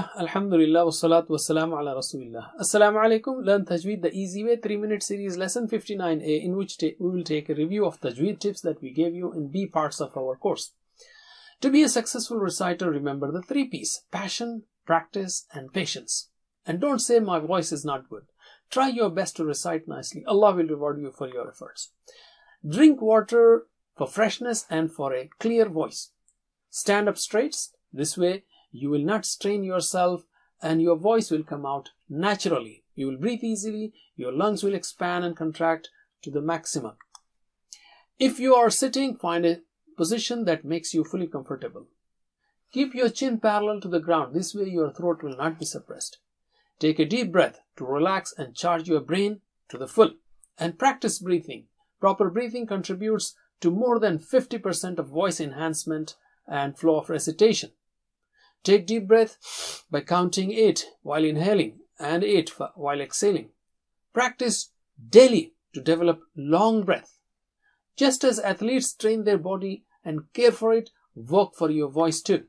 Alhamdulillah wa salatu wa salam ala Rasulillah. Assalamu alaikum. Learn Tajweed the easy way. 3-minute series lesson 59A, in which we will take a review of Tajweed tips that we gave you in B parts of our course. To be a successful reciter, remember the 3 P's: passion, practice, and patience. And don't say my voice is not good. Try your best to recite nicely. Allah will reward you for your efforts. Drink water for freshness and for a clear voice. Stand up straight. This way you will not strain yourself and your voice will come out naturally. You will breathe easily. Your lungs will expand and contract to the maximum. If you are sitting, find a position that makes you fully comfortable. Keep your chin parallel to the ground. This way your throat will not be suppressed. Take a deep breath to relax and charge your brain to the full. And practice breathing. Proper breathing contributes to more than 50% of voice enhancement and flow of recitation. Take deep breath by counting 8 while inhaling and 8 while exhaling. Practice daily to develop long breath. Just as athletes train their body and care for it, work for your voice too.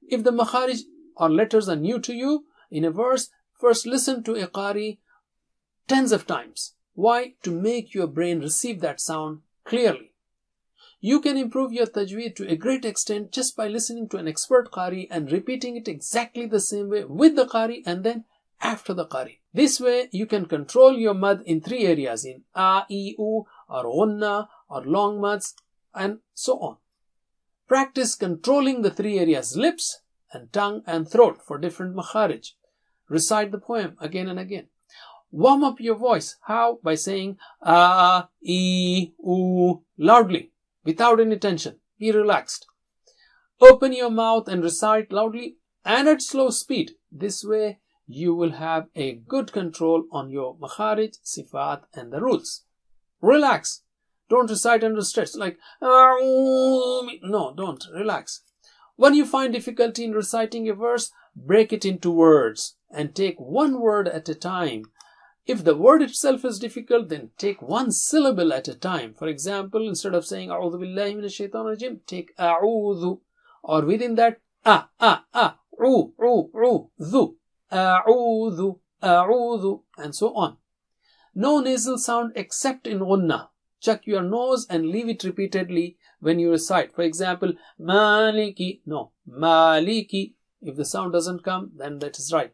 If the makharij or letters are new to you in a verse, first listen to a qari tens of times. Why? To make your brain receive that sound clearly. You can improve your tajweed to a great extent just by listening to an expert qari and repeating it exactly the same way with the qari and then after the qari. This way you can control your mad in 3 areas, in a, e, u, or gunna, or long mads, and so on. Practice controlling the 3 areas, lips and tongue and throat, for different makharij. Recite the poem again and again. Warm up your voice. How? By saying a, e, u loudly, without any tension. Be relaxed. Open your mouth and recite loudly and at slow speed. This way you will have a good control on your makharij, sifat, and the rules. Relax. Don't recite under stress like no, don't. Relax. When you find difficulty in reciting a verse, break it into words and take 1 word at a time. If the word itself is difficult, then take 1 syllable at a time. For example, instead of saying A'udhu billahi minash shaitanir rajim, take A'udhu. Or within that, dhu, A'udhu, A'udhu, and so on. No nasal sound except in gunna. Check your nose and leave it repeatedly when you recite. For example, Maliki, no, Maliki. If the sound doesn't come, then that is right.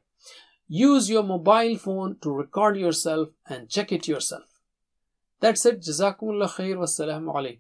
Use your mobile phone to record yourself and check it yourself. That's it. Jazakumullah khair. Wassalamu alaikum.